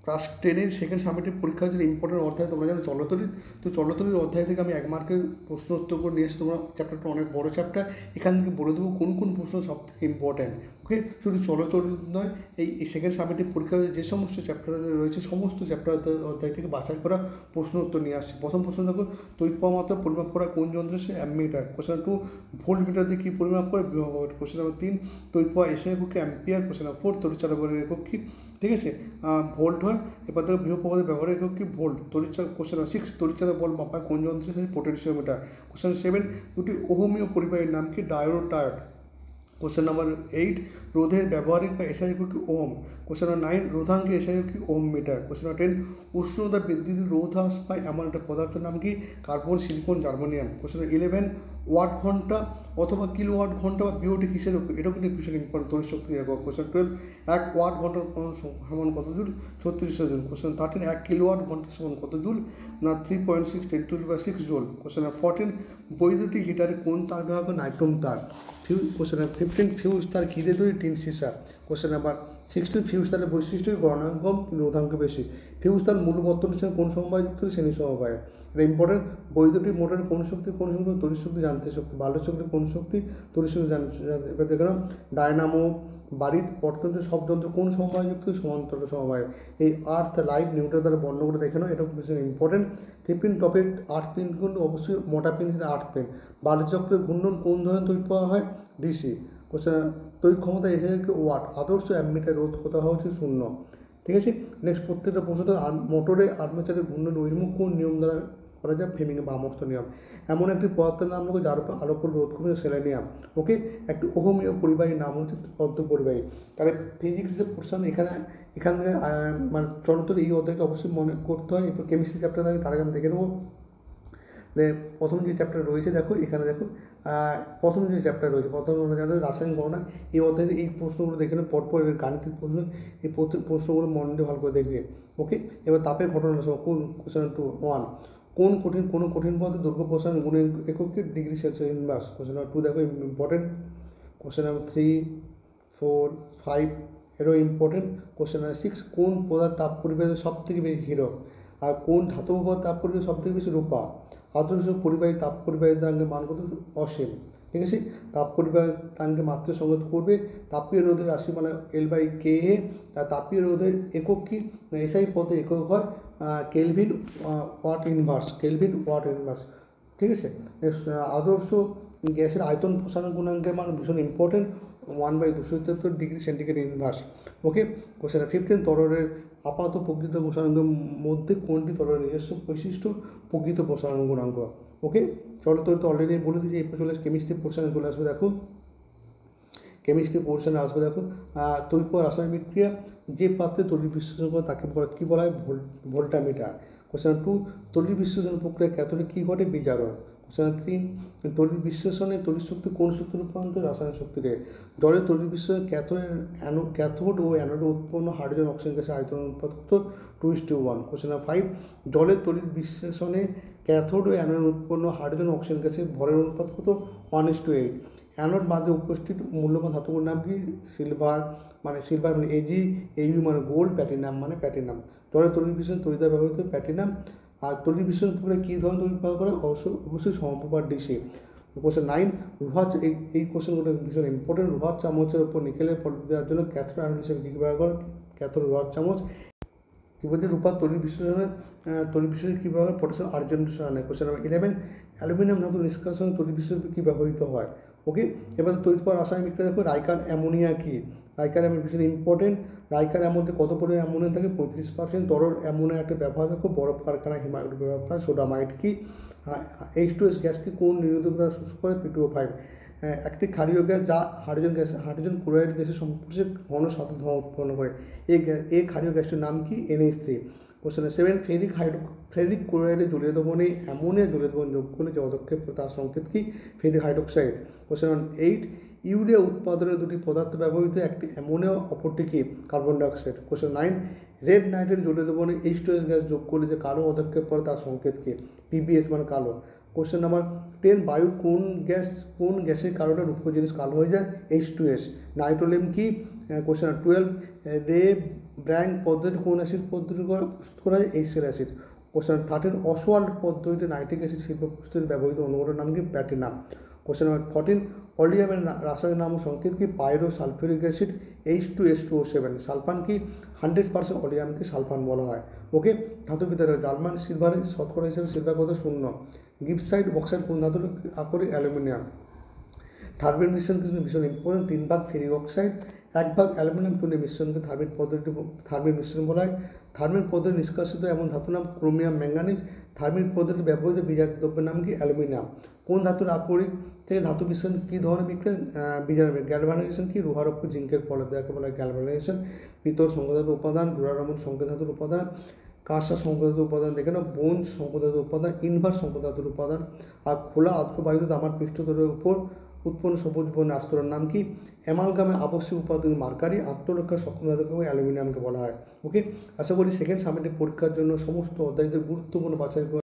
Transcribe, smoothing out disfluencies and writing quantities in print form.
Class 10-এর second সাবমিটের পরীক্ষার জন্য important অধ্যায় তোমরা জানো জলতলি। তো জলতলির অধ্যায় থেকে আমি 1 মার্কের প্রশ্ন উত্তর করে নিয়ে এসে তোমরা চ্যাপ্টারটা অনেক বড় চ্যাপ্টার, এখান থেকে বলে দেবো কোন কোন প্রশ্ন সব থেকে ইম্পর্টেন্ট। ওকে, শুধু চলতলি নয়, এই সেকেন্ড সাবমিটের পরীক্ষার যে সমস্ত চ্যাপ্টার রয়েছে সমস্ত চ্যাপ্টার অধ্যায় থেকে বাছাই করা প্রশ্ন উত্তর নিয়ে আসছে। প্রথম প্রশ্ন দেখো, তড়িৎ প্রবাহ মাত্রা পরিমাপ করা কোন যন্ত্রে? সে অ্যামমিটার। কোশ্চেন 2, ভোল্ট মিটার দিয়ে কী পরিমাপ করে? বিভব। কোশ্চেন নাম্বার 3, তড়িৎ প্রবাহ এসআই এককে অ্যাম্পিয়ার। কোশ্চেন নাম্বার 4, তড়িৎ চালকের একক কী? ঠিক আছে, ভোল্ট হয়। এবার দেখো বিভব প্রবাহের ব্যবহারের একক কি? ভোল্ট। তড়িৎচালক। কোশ্চেন নাম্বার 6, তড়িৎচালক বল মাপায় কোন যন্ত্রে? সেই পোটেনশিওমিটার। কোশ্চেন 7, দুটি ওহমীয় পরিবাহীর নাম কি? ডায়োড ও টায়ার। কোশ্চেন নাম্বার 8, রোধের ব্যবহারিক বা এসআই একক কি? ওহম। কোশ্চেন নাম্বার 9, রোধাঙ্কে এসআই একক কি? Ohm metre. কোশ্চেন নাম্বার 10, উষ্ণতা বৃদ্ধিতে রোধ হ্রাস পায় এমন একটা পদার্থের নাম কি? Carbon, silicon, germanium. Question number 11, watt ঘন্টা অথবা কিলোওয়াট ঘন্টা বা বিওটি কিসের উপর? এটাও কিন্তু ভীষণ ইম্পর্টেন্ট, তড়িৎ শক্তি একক। কোশ্চেন 12, 1 ওয়াট ঘন্টা সমান কত জুল? 3600 জুল। কোশ্চেন 13, 1 কিলোওয়াট ঘন্টা সমান কত জুল? না 3.6 10⁻6 জুল। কোশ্চেন নাম্বার 14, বৈদ্যুতিক হিটারে কোন তার ব্যবহার করে? নাইট্রোম তার। কোশ্চেন নাম্বার 15, ফিউজ তার কী দিয়ে তৈরি? টিন সীসা। কোশ্চেন নাম্বার 16, ফিউজ তারের বৈশিষ্ট্য গণনাঙ্ক কম রোধাঙ্ক বেশি। ফিউজ তার মূল বর্তনের সঙ্গে কোন সমবায় যুক্ত? শ্রেণী সমবায়। এটা ইম্পর্টেন্ট। বৈদ্যুতিক মোটরের কোন শক্তি? তড়িৎ শক্তি, যান্ত্রিক শক্তি। বাল্বের শক্তি কোন শক্তি? তড়িৎ শক্তি, যান্ত্রিক। এবার দেখলাম ডায়নামো, বাড়ির পটতন্ত্রের সব যন্ত্র কোন সমবায়যুক্ত? সমান্তরাল সমবায়। এই আর্থ, লাইট নিউটন দ্বারা বর্ণ করে দেখে নাও, এটা ভীষণ ইম্পর্টেন্ট। 15 টপিক, আর্থ পিন কিন্তু অবশ্যই মোটা পিন, যেটা আর্থ পিন। বাল্ব চক্রের ঘূর্ণন কোন ধরনের তড়িৎ পাওয়া হয়? ডিসি। কোশ্চেন, তড়িৎ ক্ষমতা এসে ওয়াট। আদর্শ অ্যামিটার রোধ কোথা হওয়া হচ্ছে? 0। ঠিক আছে। নেক্সট, প্রত্যেকটা প্রশ্ন মোটরে আর্মেচারের ঘূর্ণন উন্মুখ কোন নিয়ম দ্বারা করা যায়? ফ্লেমিংয়ের বামস্থ নিয়ম। এমন একটি পদার্থের নাম লোক যার উপর আলোক রোধ করবে? সেলেনিয়াম। ওকে, একটি ওহমীয় পরিবাহীর নাম হচ্ছে অর্ধপরিবাহী। তাহলে ফিজিক্স যে পোর্শন এখানে থেকে মানে চলতল এই অধ্যায়টা অবশ্যই মনে করতে হয়। এরপর কেমিস্ট্রি চ্যাপ্টার আগে তার আগে আমি দেখে নেবো। প্রথম যে চ্যাপ্টার রয়েছে দেখো, এখানে দেখো প্রথম যে চ্যাপ্টার রয়েছে প্রথম রাসায়নিক গণনা, এই অধ্যায়ে এই প্রশ্নগুলো দেখে নেবে পরপর। গাণিতিক প্রশ্ন, এই প্রশ্নগুলো মন দিয়ে ভালো করে দেখবে। ওকে, এবার তাপের ঘটনা সময় কোন? কোশ্চেন 1, কোনো কঠিন পদার্থের দৈর্ঘ্য প্রসারণ গুণের একক কি? Degree Celsius inverse. Question number 2 দেখো ইম্পর্টেন্ট। কোশ্চেন নাম্বার 3, 4, 5 এটাও ইম্পর্টেন্ট। কোশ্চেন নাম্বার 6, কোন পদার্থ তাপ পরিবেশে সব থেকে বেশি হীরক? আর কোন ধাতব পদার্থ তাপ পরিবেশে সব থেকে বেশি? রূপা। আদর্শ পরিবাহী তাপ পরিবাহী তাঙ্গের মান কত? অসীম। ঠিক আছে। তাপ পরিবাহী তাঙ্গে মাত্রা সংগত করবে। তাপীয় রোধের রাশিমালা L/Ka। আর তাপীয় রোধের একক কি? এসআই পদে একক হয় kelvin watt inverse. Kelvin watt inverse. ঠিক আছে। আদর্শ গ্যাসের আয়তন প্রসারণ গুণাঙ্কের মান ভীষণ important, 1/273 degree centigrade inverse. Okay. Question 15, তরলের আপাত প্রকৃত প্রসারণের মধ্যে কোনটি তরলের নিজস্ব বৈশিষ্ট্য? প্রকৃত প্রসারণ গুণাঙ্ক। ওকে, চলো তো অলরেডি বলে দিয়েছি। এরপর চলে আসে কেমিস্ট্রি পোর্শনে চলে আসবে। দেখো কেমিস্ট্রি পোর্শনে আসবে। দেখো তড়িৎ প্রবাহ রাসায়নিক বিক্রিয়া, যে পাত্রে তড়িৎ বিশ্লেষণ করে তাকে কী বলা হয়? ভোল্টামিটার। কোশ্চেন 2, তড়িৎ বিশ্লেষণ প্রক্রিয়া ক্যাথোডে কী ঘটে? বিজারণ। কোশ্চেন 3, তড়িৎ বিশ্লেষণে তড়িৎ শক্তি কোন শক্তির রূপান্তর? রাসায়নিক শক্তিতে। দলের তড়িৎ বিশ্লেষণে ক্যাথোড ও অ্যানোডে উৎপন্ন হাইড্রোজেন অক্সিজেন গ্যাসের আয়তন অনুপাত কত? 2:1। কোশ্চেন নাম্বার 5, দলের তড়িৎ বিশ্লেষণে ক্যাথোড ও অ্যানোডে উৎপন্ন হাইড্রোজেন অক্সিজেন গ্যাসের ভরের অনুপাত কত? 1:8। অ্যানোড বাদে উপস্থিত মূল্যবান ধাতুগুলোর নাম কি? সিলভার মানে Ag, Au মানে গোল্ড, প্ল্যাটিনাম মানে প্ল্যাটিনাম। দলের তড়িৎ বিশ্লেষণ তড়িৎ ব্যবহৃত প্ল্যাটিনাম। আর তড়িৎ বিশ্লেষণ প্রক্রিয়া কী ধরনের তড়িৎ ব্যবহার করে? অবশ্যই সমপ্রভা ডিসি। কোশ্চেন 9, লোহার এই কোশ্চেনগুলো ভীষণ ইম্পর্টেন্ট। লোহার চামচের উপর নিকেলের পলিশ দেওয়ার জন্য ক্যাথোড অ্যানোড হিসেবে কী ব্যবহার করে? ক্যাথোড লোহার চামচ। কী বলছে? রূপার তড়িৎ বিশ্লেষণে কী ব্যবহার? পটাশিয়াম আর্জেন্টেশনে। কোশ্চেন নাম্বার 11, অ্যালুমিনিয়াম ধাতু নিষ্কাশনে তড়িৎ বিশ্লেষণে কী ব্যবহৃত হয়? ওকে, এবার তড়িৎ প্রবাহ রাসায়নিক বিক্রিয়া দেখো। রাইকার অ্যামোনিয়া কি? রাইকার অ্যামোনিয়া ভীষণ ইম্পর্টেন্ট। রাইকার মধ্যে কত পরিমাণ অ্যামোনিয়া থাকে? 35%। তরল অ্যামোনিয়া একটা ব্যবহার দেখো। বরফ কারখানা হিমায়িত ব্যবহার। সোডামাইট কি? H2S গ্যাসকে কোন নিরোধক দ্বারা শোষণ করে? P2O5। একটি ক্ষারীয় গ্যাস যা হাইড্রোজেন ক্লোরাইড গ্যাসের সংস্পর্শে ঘন সাথে ধোঁয়া উৎপন্ন করে। এই ক্ষারীয় গ্যাসটির নাম কি? NH3। কোশ্চেন 7, ফেরিক ক্লোরাইডে জলীয় দ্রবণে অ্যামোনিয়া জলীয় দ্রবণ যোগ করলে যে পদক্ষেপ তার সংকেত কি? Ferric hydroxide. কোশ্চেন 8, ইউরিয়া উৎপাদনের দুটি পদার্থ ব্যবহৃত, একটি অ্যামোনিয়া অপরটি কি? Carbon dioxide. Question 9, red nitrate জলীয় দ্রবণে H2S গ্যাস যোগ করলে যে কালো পদক্ষেপ পড়ে তার সংকেত কি? PBS মানে কালো। কোশ্চেন নাম্বার 10, বায়ুর কোন গ্যাসের কারণে রূপক জিনিস কালো হয়ে যায়? H2S। নাইট্রোলিয়াম কি? কোশ্চেন 12 রে ব্র্যাঙ্ক পদ্ধতি কোন অ্যাসিড পদ্ধতি প্রস্তুত করা হয়? HCL acid. কোশ্চেন 13 অসওয়াল্ড পদ্ধতিতে নাইট্রিক অ্যাসিড শিল্প প্রস্তুতির ব্যবহৃত অনুঘটকের নাম কি? প্ল্যাটিনাম। কোশ্চেন নাম্বার 14 অলিয়ামের রাসায়নিক নাম ও সংকেত কি? পাইরো সালফিউরিক অ্যাসিড H2S2O7। সালফান কি? 100% অলিয়ামকে সালফান বলা হয়। ওকে, ধাতুবিদ্যা জার্মান সিলভারের শতকরা হিসেবে সিলভার কত? 0। গিপসাইড বক্সাইড কোন ধাতুর আকরিক? অ্যালুমিনিয়াম। থার্মিক মিশ্রণ কিন্তু ভীষণ ইম্পর্টেন্ট, 3 ভাগ ফেরিক অক্সাইড 1 ভাগ অ্যালুমিনিয়াম টুনের মিশ্রণকে থার্মিক মিশ্রণ বলা হয়। থার্মিক পদ্ধতি নিষ্কাশিত এমন ধাতুর নাম ক্রোমিয়াম ম্যাঙ্গানিজ। থার্মিক পদ্ধতি ব্যবহৃত বিজারক দ্রব্যের নাম কি? অ্যালুমিনিয়াম। কোন ধাতুর আকরিক থেকে ধাতু মিশ্রণ কী ধরনের বিক্রিয়া? বিজারক। গ্যালভানাইজেশন কি? লোহারক্ষ জিঙ্কের ফলে যাকে বলা হয় গ্যালভানাইজেশন। পিতল সংকোধাতুর উপাদান, ডুরারমন সংকোধাতুর উপাদান, কাঁসা সংকোধাতুর উপাদান দেখে নাও, বোন সংকোধাতুর উপাদান, ইনভার্স সংকোধাতুর উপাদান। আর খোলা আর্দ্র বায়ুতে তামার পৃষ্ঠতলের উপর উৎপন্ন সবুজ বর্ণের আস্তরণ নাম কি? অ্যামালগামের আবশ্যিক উপাদান মার্কারি। আত্মরক্ষার সক্ষম ধাতুকে অ্যালুমিনিয়ামকে বলা হয়। ওকে, আশা করি সেকেন্ড সাবজেক্টের পরীক্ষার জন্য সমস্ত অধ্যায়দের গুরুত্বপূর্ণ বাছাই